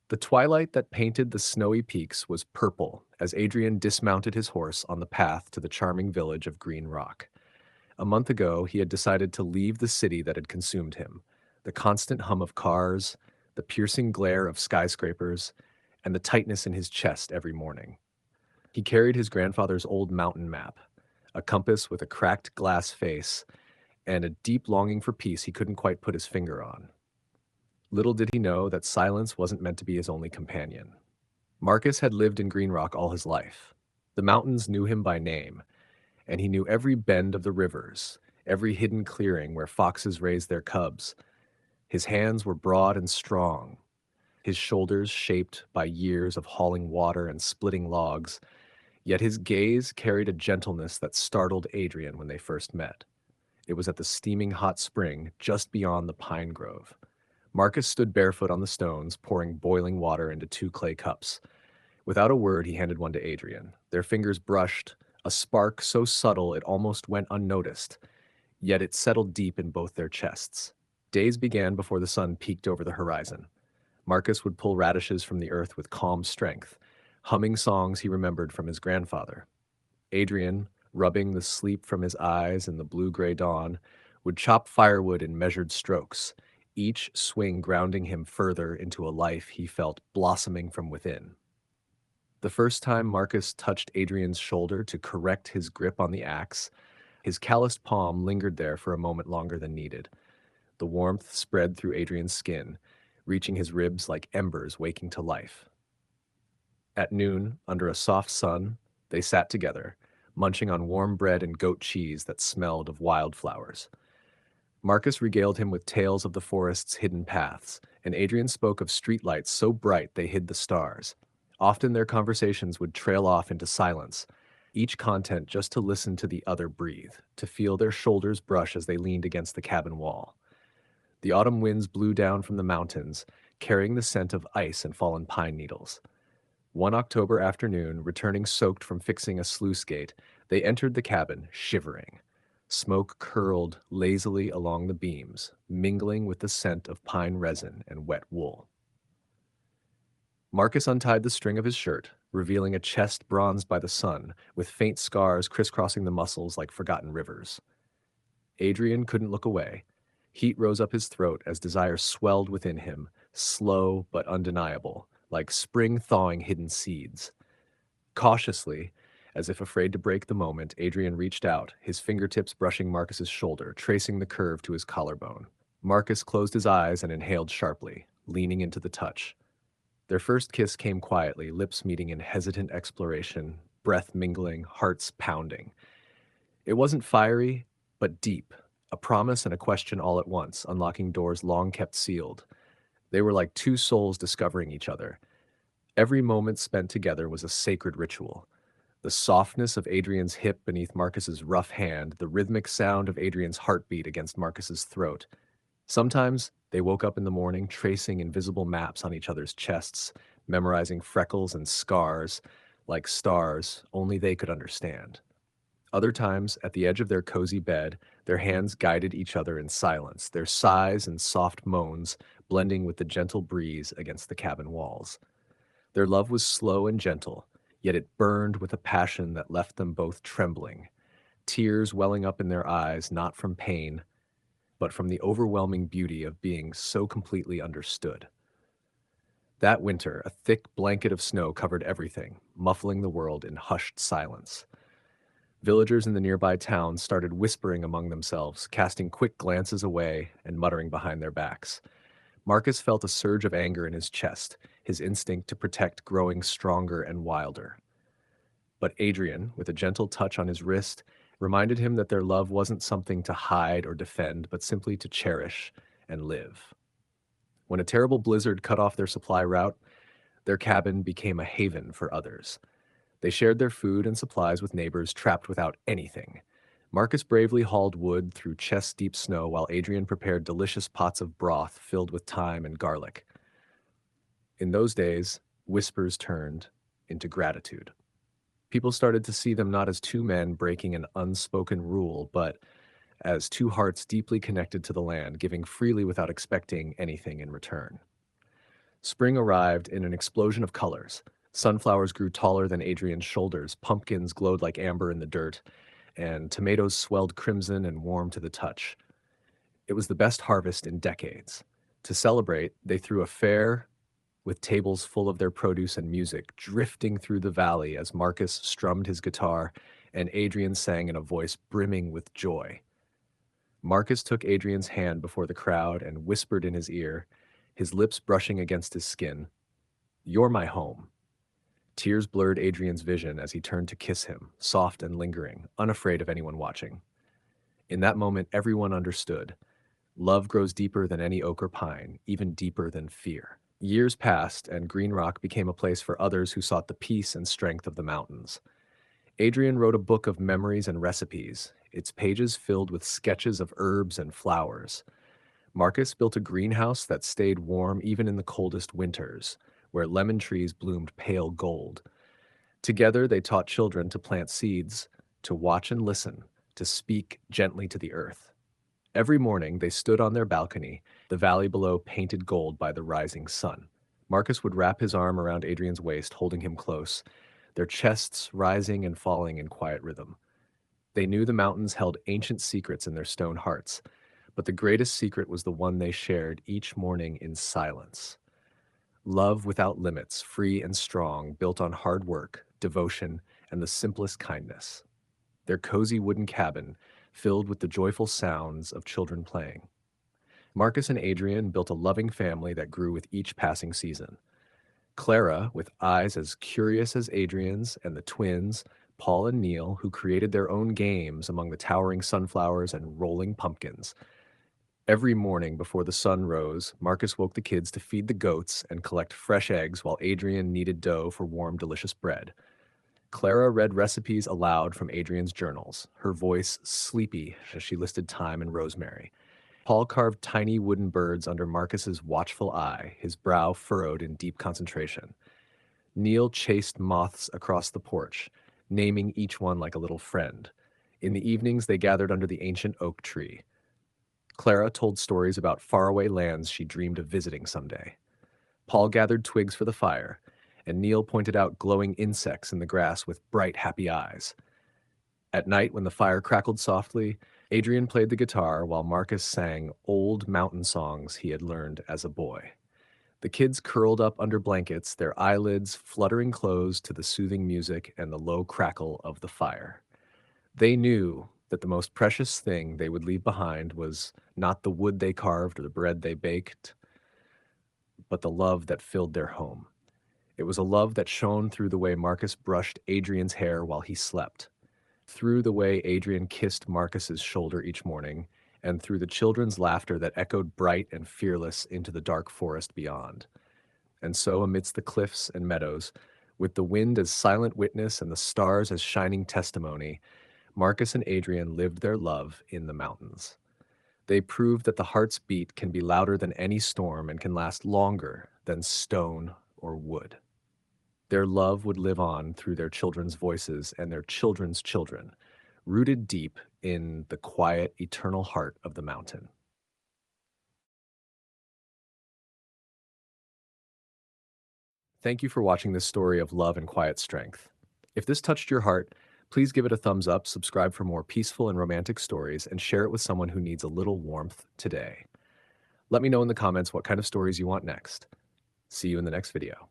The twilight that painted the snowy peaks was purple as Adrian dismounted his horse on the path to the charming village of Green Rock. A month ago, he had decided to leave the city that had consumed him. The constant hum of cars, the piercing glare of skyscrapers, and the tightness in his chest every morning. He carried his grandfather's old mountain map, a compass with a cracked glass face, and a deep longing for peace he couldn't quite put his finger on. Little did he know that silence wasn't meant to be his only companion. Marcus had lived in Green Rock all his life. The mountains knew him by name, and he knew every bend of the rivers, every hidden clearing where foxes raised their cubs. His hands were broad and strong, his shoulders shaped by years of hauling water and splitting logs, yet his gaze carried a gentleness that startled Adrian when they first met. It was at the steaming hot spring just beyond the pine grove. Marcus stood barefoot on the stones, pouring boiling water into two clay cups. Without a word, he handed one to Adrian. Their fingers brushed, a spark so subtle it almost went unnoticed, yet it settled deep in both their chests. Days began before the sun peeked over the horizon. Marcus would pull radishes from the earth with calm strength, humming songs he remembered from his grandfather. Adrian, rubbing the sleep from his eyes in the blue-gray dawn, would chop firewood in measured strokes, each swing grounding him further into a life he felt blossoming from within. The first time Marcus touched Adrian's shoulder to correct his grip on the axe, his calloused palm lingered there for a moment longer than needed. The warmth spread through Adrian's skin, reaching his ribs like embers waking to life. At noon, under a soft sun, they sat together, munching on warm bread and goat cheese that smelled of wildflowers. Marcus regaled him with tales of the forest's hidden paths, and Adrian spoke of streetlights so bright they hid the stars. Often their conversations would trail off into silence, each content just to listen to the other breathe, to feel their shoulders brush as they leaned against the cabin wall. The autumn winds blew down from the mountains, carrying the scent of ice and fallen pine needles. One October afternoon, returning soaked from fixing a sluice gate, they entered the cabin, shivering. Smoke curled lazily along the beams, mingling with the scent of pine resin and wet wool. Marcus untied the string of his shirt, revealing a chest bronzed by the sun, with faint scars crisscrossing the muscles like forgotten rivers. Adrian couldn't look away. Heat rose up his throat as desire swelled within him, slow but undeniable, like spring thawing hidden seeds. Cautiously, as if afraid to break the moment, Adrian reached out, his fingertips brushing Marcus's shoulder, tracing the curve to his collarbone. Marcus closed his eyes and inhaled sharply, leaning into the touch. Their first kiss came quietly, lips meeting in hesitant exploration, breath mingling, hearts pounding. It wasn't fiery, but deep, a promise and a question all at once, unlocking doors long kept sealed. They were like two souls discovering each other. Every moment spent together was a sacred ritual. The softness of Adrian's hip beneath Marcus's rough hand, the rhythmic sound of Adrian's heartbeat against Marcus's throat. Sometimes they woke up in the morning tracing invisible maps on each other's chests, memorizing freckles and scars like stars only they could understand. Other times, at the edge of their cozy bed, their hands guided each other in silence, their sighs and soft moans blending with the gentle breeze against the cabin walls. Their love was slow and gentle, yet it burned with a passion that left them both trembling, tears welling up in their eyes not from pain, but from the overwhelming beauty of being so completely understood. That winter, a thick blanket of snow covered everything, muffling the world in hushed silence. Villagers in the nearby towns started whispering among themselves, casting quick glances away and muttering behind their backs. Marcus felt a surge of anger in his chest, his instinct to protect growing stronger and wilder. But Adrian, with a gentle touch on his wrist, reminded him that their love wasn't something to hide or defend, but simply to cherish and live. When a terrible blizzard cut off their supply route, their cabin became a haven for others. They shared their food and supplies with neighbors trapped without anything. Marcus bravely hauled wood through chest-deep snow while Adrian prepared delicious pots of broth filled with thyme and garlic. In those days, whispers turned into gratitude. People started to see them not as two men breaking an unspoken rule, but as two hearts deeply connected to the land, giving freely without expecting anything in return. Spring arrived in an explosion of colors. Sunflowers grew taller than Adrian's shoulders, pumpkins glowed like amber in the dirt, and tomatoes swelled crimson and warm to the touch. It was the best harvest in decades. To celebrate, they threw a fair with tables full of their produce and music drifting through the valley as Marcus strummed his guitar and Adrian sang in a voice brimming with joy. Marcus took Adrian's hand before the crowd and whispered in his ear, his lips brushing against his skin, "You're my home." Tears blurred Adrian's vision as he turned to kiss him, soft and lingering, unafraid of anyone watching. In that moment, everyone understood. Love grows deeper than any oak or pine, even deeper than fear. Years passed, and Green Rock became a place for others who sought the peace and strength of the mountains. Adrian wrote a book of memories and recipes, its pages filled with sketches of herbs and flowers. Marcus built a greenhouse that stayed warm even in the coldest winters, where lemon trees bloomed pale gold. Together, they taught children to plant seeds, to watch and listen, to speak gently to the earth. Every morning, they stood on their balcony, the valley below painted gold by the rising sun. Marcus would wrap his arm around Adrian's waist, holding him close, their chests rising and falling in quiet rhythm. They knew the mountains held ancient secrets in their stone hearts, but the greatest secret was the one they shared each morning in silence. Love without limits, free and strong, built on hard work, devotion, and the simplest kindness. Their cozy wooden cabin filled with the joyful sounds of children playing. Marcus and Adrian built a loving family that grew with each passing season. Clara, with eyes as curious as Adrian's, and the twins, Paul and Neil, who created their own games among the towering sunflowers and rolling pumpkins. Every morning before the sun rose, Marcus woke the kids to feed the goats and collect fresh eggs while Adrian kneaded dough for warm, delicious bread. Clara read recipes aloud from Adrian's journals, her voice sleepy as she listed thyme and rosemary. Paul carved tiny wooden birds under Marcus's watchful eye, his brow furrowed in deep concentration. Neil chased moths across the porch, naming each one like a little friend. In the evenings, they gathered under the ancient oak tree. Clara told stories about faraway lands she dreamed of visiting someday. Paul gathered twigs for the fire, and Neil pointed out glowing insects in the grass with bright, happy eyes. At night, when the fire crackled softly, Adrian played the guitar while Marcus sang old mountain songs he had learned as a boy. The kids curled up under blankets, their eyelids fluttering closed to the soothing music and the low crackle of the fire. They knew that the most precious thing they would leave behind was not the wood they carved or the bread they baked, but the love that filled their home. It was a love that shone through the way Marcus brushed Adrian's hair while he slept, through the way Adrian kissed Marcus's shoulder each morning, and through the children's laughter that echoed bright and fearless into the dark forest beyond. And so, amidst the cliffs and meadows, with the wind as silent witness and the stars as shining testimony, Marcus and Adrian lived their love in the mountains. They proved that the heart's beat can be louder than any storm and can last longer than stone or wood. Their love would live on through their children's voices and their children's children, rooted deep in the quiet, eternal heart of the mountain. Thank you for watching this story of love and quiet strength. If this touched your heart, please give it a thumbs up, subscribe for more peaceful and romantic stories, and share it with someone who needs a little warmth today. Let me know in the comments what kind of stories you want next. See you in the next video.